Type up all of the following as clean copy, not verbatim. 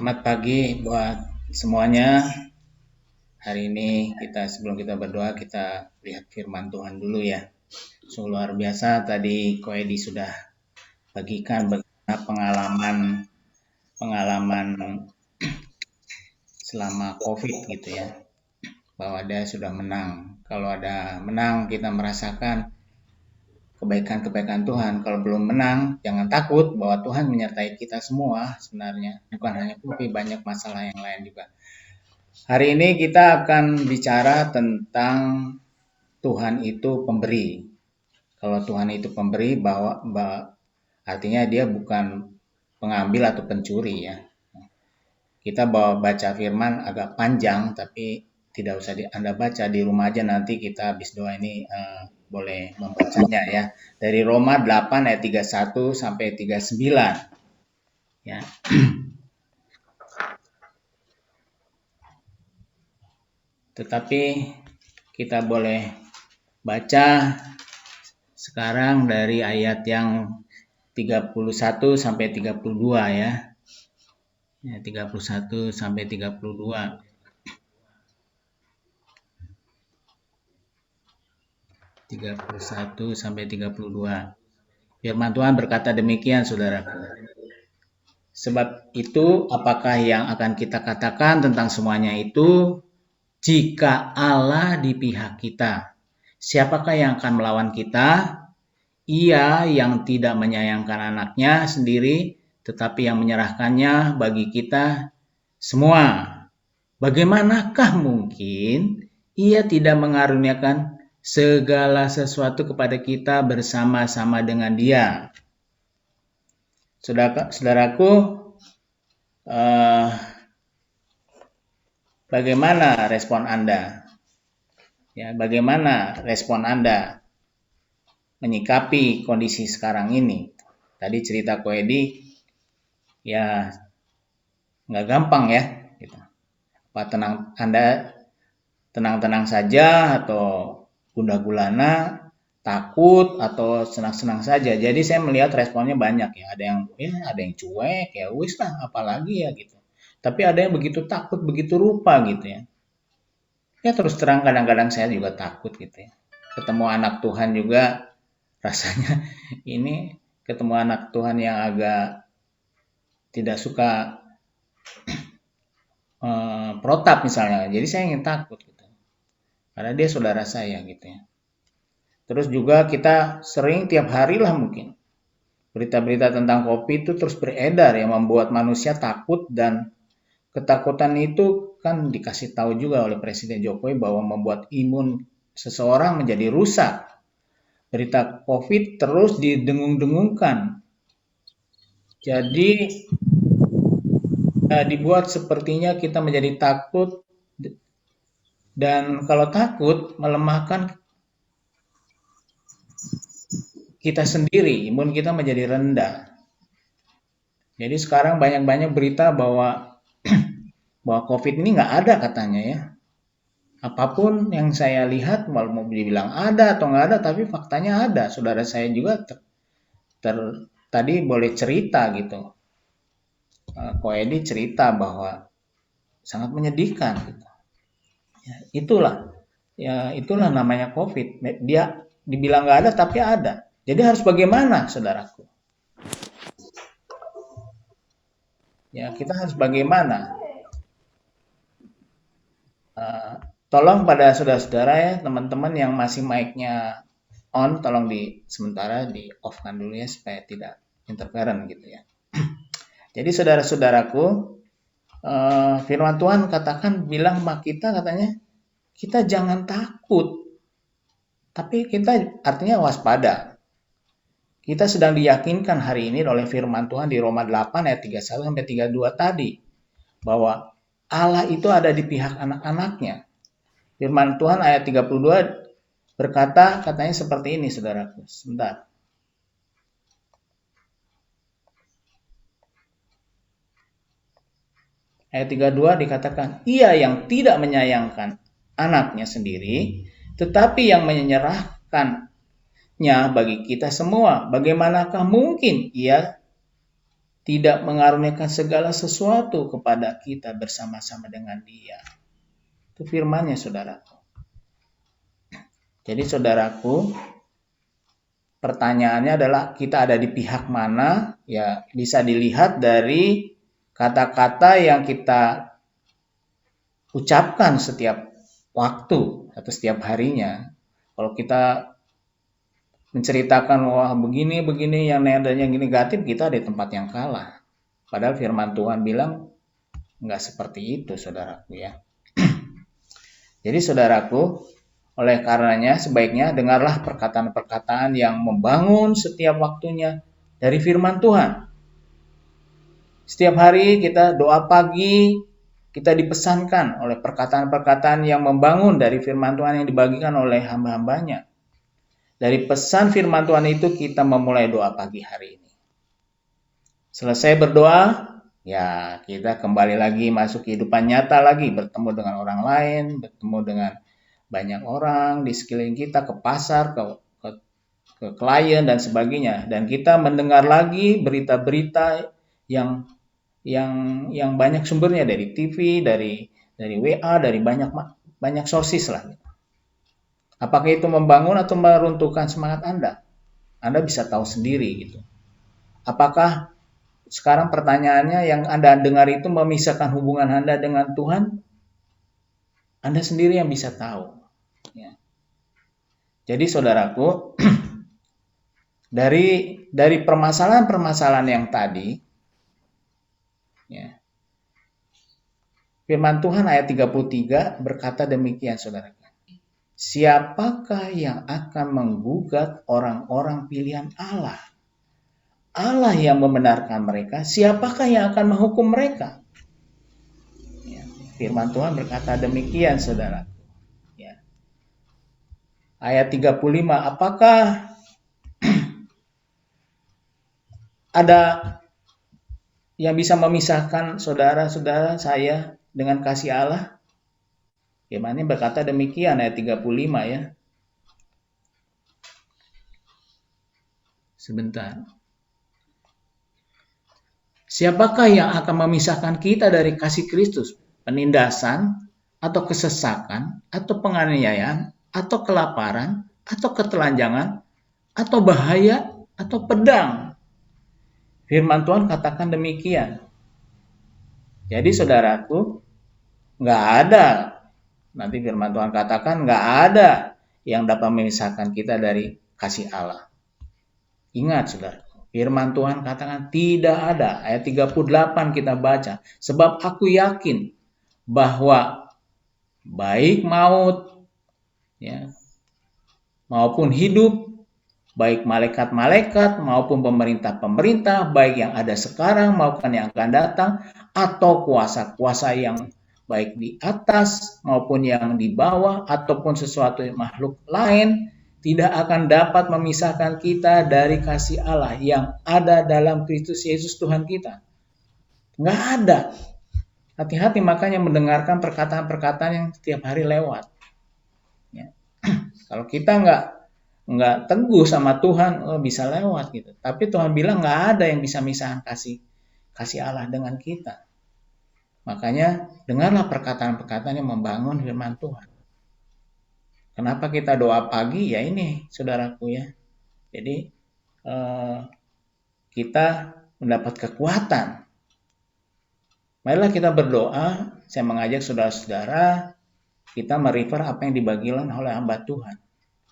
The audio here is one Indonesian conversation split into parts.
Selamat pagi buat semuanya. Hari ini sebelum kita berdoa, kita lihat firman Tuhan dulu ya. Sungguh luar biasa tadi Ko Edi sudah bagikan bagaimana pengalaman selama COVID gitu ya. Bahwa dia sudah menang. Kalau ada menang, kita merasakan kebaikan-kebaikan Tuhan. Kalau belum menang, jangan takut bahwa Tuhan menyertai kita semua sebenarnya. Bukan hanya tapi banyak masalah yang lain juga. Hari ini kita akan bicara tentang Tuhan itu pemberi. Kalau Tuhan itu pemberi, artinya dia bukan pengambil atau pencuri ya. Kita baca firman agak panjang, tapi tidak usah Anda baca di rumah aja, nanti kita habis doa ini boleh membacanya ya. Dari Roma 8 ayat 31 sampai 39. Ya. Tetapi kita boleh baca sekarang dari ayat yang 31 sampai 32 ya. 31 sampai 32. Sampai 32. Firman Tuhan berkata demikian, saudaraku. Sebab itu, apakah yang akan kita katakan tentang semuanya itu? Jika Allah di pihak kita, siapakah yang akan melawan kita? Ia yang tidak menyayangkan anaknya sendiri, tetapi yang menyerahkannya bagi kita semua. Bagaimanakah mungkin ia tidak mengaruniakan segala sesuatu kepada kita bersama-sama dengan dia? Saudaraku, bagaimana respon Anda? Ya, bagaimana respon Anda menyikapi kondisi sekarang ini? Tadi cerita Ko Edi, ya nggak gampang ya. Gitu. Apa Anda tenang-tenang saja atau gundah gulana, takut atau senang-senang saja. Jadi saya melihat responnya banyak ya. Ada yang cuek ya, wis lah apalagi ya gitu. Tapi ada yang begitu takut, begitu rupa gitu ya. Ya terus terang kadang-kadang saya juga takut gitu ya. Ketemu anak Tuhan juga rasanya ini ketemu anak Tuhan yang agak tidak suka protap misalnya. Jadi saya ingin takut gitu. Karena dia saudara saya gitu ya. Terus juga kita sering tiap hari lah mungkin berita-berita tentang COVID itu terus beredar yang membuat manusia takut, dan ketakutan itu kan dikasih tahu juga oleh Presiden Jokowi bahwa membuat imun seseorang menjadi rusak. Berita COVID terus didengung-dengungkan. Jadi dibuat sepertinya kita menjadi takut, dan kalau takut melemahkan kita sendiri, imun kita menjadi rendah. Jadi sekarang banyak-banyak berita bahwa COVID ini nggak ada katanya ya. Apapun yang saya lihat, walau mau dibilang ada atau nggak ada, tapi faktanya ada. Saudara saya juga tadi boleh cerita gitu. Ko Edi cerita bahwa sangat menyedihkan. Gitu. Ya, itulah namanya COVID. Dia dibilang nggak ada, tapi ada. Jadi harus bagaimana, saudaraku? Ya, kita harus bagaimana? Tolong pada saudara-saudara ya, teman-teman yang masih mic-nya on, tolong sementara di off-kan dulu ya, supaya tidak interferen gitu ya. Jadi saudara-saudaraku, firman Tuhan bilang sama kita katanya, kita jangan takut, tapi kita artinya waspada. Kita sedang diyakinkan hari ini oleh firman Tuhan di Roma 8 ayat 31 sampai 32 tadi, bahwa Allah itu ada di pihak anak-anaknya. Firman Tuhan ayat 32 berkata, katanya seperti ini, saudaraku. Sebentar. Ayat 32 dikatakan, ia yang tidak menyayangkan anaknya sendiri, tetapi yang menyerahkannya bagi kita semua. Bagaimanakah mungkin ia tidak mengaruniakan segala sesuatu kepada kita bersama-sama dengan Dia. Itu firman-Nya, saudaraku. Jadi saudaraku, pertanyaannya adalah kita ada di pihak mana? Ya, bisa dilihat dari kata-kata yang kita ucapkan setiap waktu atau setiap harinya. Kalau kita menceritakan wah begini yang nadanya negatif, kita ada di tempat yang kalah. Padahal firman Tuhan bilang nggak seperti itu, saudaraku ya. Jadi saudaraku, oleh karenanya sebaiknya dengarlah perkataan-perkataan yang membangun setiap waktunya dari firman Tuhan. Setiap hari kita doa pagi, kita dipesankan oleh perkataan-perkataan yang membangun dari firman Tuhan yang dibagikan oleh hamba-hambanya. Dari pesan firman Tuhan itu kita memulai doa pagi hari ini. Selesai berdoa, ya kita kembali lagi masuk kehidupan nyata lagi, bertemu dengan orang lain, bertemu dengan banyak orang di sekeliling kita, ke pasar, ke klien dan sebagainya. Dan kita mendengar lagi berita-berita yang banyak sumbernya dari TV, dari WA, dari banyak sources lah. Apakah itu membangun atau meruntuhkan semangat Anda? Anda bisa tahu sendiri gitu. Apakah sekarang pertanyaannya yang Anda dengar itu memisahkan hubungan Anda dengan Tuhan? Anda sendiri yang bisa tahu. Ya. Jadi saudaraku, dari permasalahan-permasalahan yang tadi, ya, firman Tuhan ayat 33 berkata demikian, saudaraku. Siapakah yang akan menggugat orang-orang pilihan Allah? Allah yang membenarkan mereka, siapakah yang akan menghukum mereka? Ya, firman Tuhan berkata demikian, saudara. Ya. Ayat 35, apakah ada yang bisa memisahkan saudara-saudara saya dengan kasih Allah? Firman-Nya berkata demikian, ayat 35 ya. Sebentar. Siapakah yang akan memisahkan kita dari kasih Kristus? Penindasan, atau kesesakan, atau penganiayaan, atau kelaparan, atau ketelanjangan, atau bahaya, atau pedang. Firman Tuhan katakan demikian. Jadi saudaraku, nggak ada. Nanti firman Tuhan katakan nggak ada yang dapat memisahkan kita dari kasih Allah. Ingat saudaraku, firman Tuhan katakan tidak ada. Ayat 38 kita baca. Sebab aku yakin bahwa baik maut ya, maupun hidup, baik malaikat-malaikat maupun pemerintah-pemerintah, baik yang ada sekarang maupun yang akan datang, atau kuasa-kuasa yang baik di atas maupun yang di bawah, ataupun sesuatu makhluk lain, tidak akan dapat memisahkan kita dari kasih Allah yang ada dalam Kristus Yesus Tuhan kita. Nggak ada. Hati-hati makanya mendengarkan perkataan-perkataan yang setiap hari lewat. Ya. Kalau kita nggak teguh sama Tuhan, bisa lewat gitu. Tapi Tuhan bilang nggak ada yang bisa misahkan kasih Allah dengan kita. Makanya dengarlah perkataan-perkataan yang membangun firman Tuhan. Kenapa kita doa pagi? Ya ini, saudaraku ya. Jadi kita mendapat kekuatan. Marilah kita berdoa. Saya mengajak saudara-saudara kita merefer apa yang dibagikan oleh hamba Tuhan.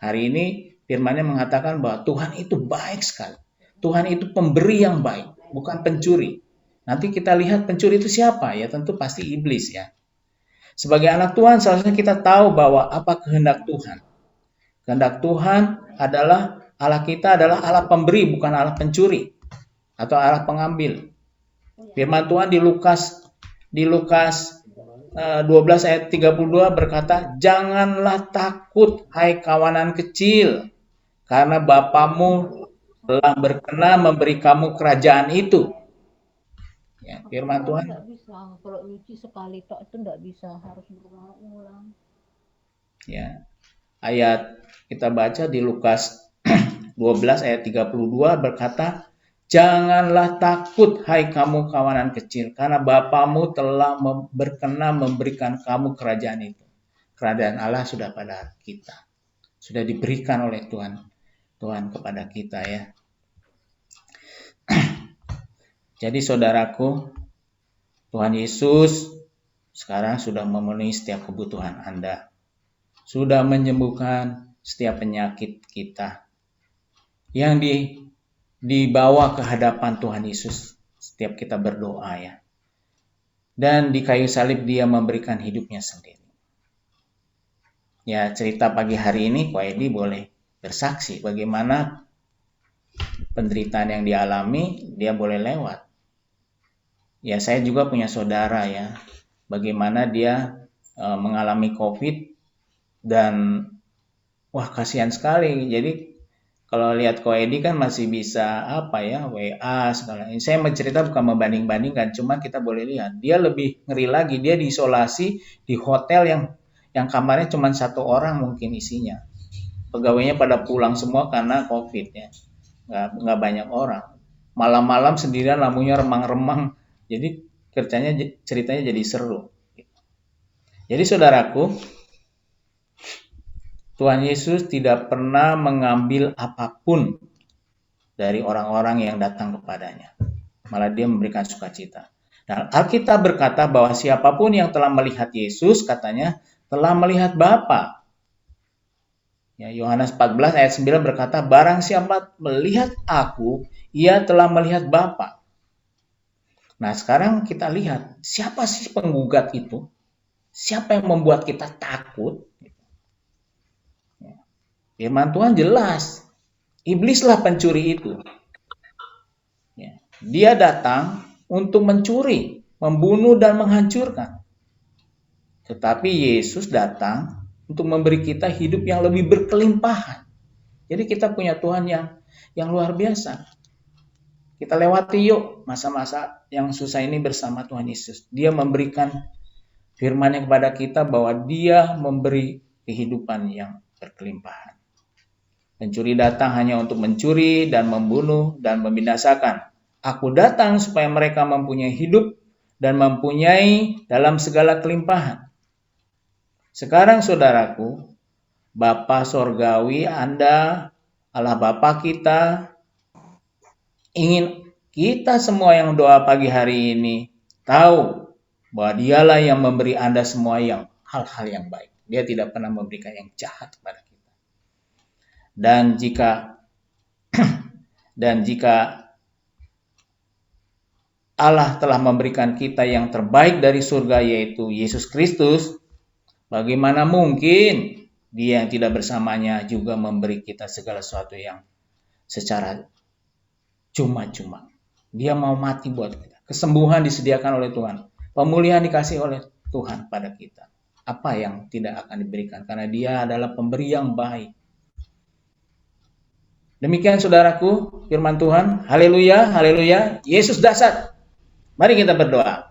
Hari ini firman-Nya mengatakan bahwa Tuhan itu baik sekali. Tuhan itu pemberi yang baik, bukan pencuri. Nanti kita lihat pencuri itu siapa? Ya tentu pasti iblis ya. Sebagai anak Tuhan seharusnya kita tahu bahwa apa kehendak Tuhan. Kehendak Tuhan adalah Allah kita adalah Allah pemberi, bukan Allah pencuri atau Allah pengambil. Firman Tuhan di Lukas 12 ayat 32 berkata, janganlah takut hai kawanan kecil, karena Bapamu telah berkenan memberi kamu kerajaan itu. Ya, firman Tuhan. Tidak bisa, kalau nyuci sekali tok itu tidak bisa, harus berulang-ulang. Ya, ayat kita baca di Lukas 12 ayat 32 berkata, Janganlah takut, hai kamu kawanan kecil, karena Bapamu telah berkenan memberikan kamu kerajaan itu. Kerajaan Allah sudah pada kita, sudah diberikan oleh Tuhan kepada kita ya. Jadi saudaraku, Tuhan Yesus sekarang sudah memenuhi setiap kebutuhan Anda, sudah menyembuhkan setiap penyakit kita yang dibawa ke hadapan Tuhan Yesus setiap kita berdoa ya. Dan di kayu salib dia memberikan hidupnya sendiri. Ya, cerita pagi hari ini Ko Edi boleh bersaksi bagaimana penderitaan yang dialami, dia boleh lewat. Ya, saya juga punya saudara ya, bagaimana dia mengalami COVID dan wah kasihan sekali. Jadi kalau lihat Ko Edi kan masih bisa WA segala. Saya mencerita bukan membanding-bandingkan, cuma kita boleh lihat dia lebih ngeri lagi. Dia diisolasi di hotel yang kamarnya cuma 1 orang mungkin isinya. Pegawainya pada pulang semua karena COVID ya, nggak banyak orang. Malam-malam sendirian lampunya remang-remang. Jadi ceritanya jadi seru. Jadi saudaraku, Tuhan Yesus tidak pernah mengambil apapun dari orang-orang yang datang kepadanya. Malah dia memberikan sukacita. Dan Alkitab berkata bahwa siapapun yang telah melihat Yesus, katanya, telah melihat Bapa. Ya, Yohanes 14 ayat 9 berkata, barang siapa melihat aku, ia telah melihat Bapa. Nah sekarang kita lihat, siapa sih penggugat itu? Siapa yang membuat kita takut? Firman Tuhan jelas, iblislah pencuri itu. Dia datang untuk mencuri, membunuh dan menghancurkan. Tetapi Yesus datang untuk memberi kita hidup yang lebih berkelimpahan. Jadi kita punya Tuhan yang luar biasa. Kita lewati yuk masa-masa yang susah ini bersama Tuhan Yesus. Dia memberikan firman-Nya kepada kita bahwa dia memberi kehidupan yang berkelimpahan. Pencuri datang hanya untuk mencuri dan membunuh dan membinasakan. Aku datang supaya mereka mempunyai hidup dan mempunyai dalam segala kelimpahan. Sekarang saudaraku, Bapa Sorgawi Anda, Allah Bapa kita, ingin kita semua yang doa pagi hari ini tahu bahwa dialah yang memberi Anda semua hal-hal yang baik. Dia tidak pernah memberikan yang jahat kepada kita. Dan jika Allah telah memberikan kita yang terbaik dari surga yaitu Yesus Kristus, bagaimana mungkin dia yang tidak bersamanya juga memberi kita segala sesuatu yang secara cuma-cuma. Dia mau mati buat kita. Kesembuhan disediakan oleh Tuhan. Pemulihan dikasih oleh Tuhan pada kita. Apa yang tidak akan diberikan? Karena dia adalah pemberi yang baik. Demikian saudaraku, firman Tuhan. Haleluya, haleluya. Yesus dahsyat. Mari kita berdoa.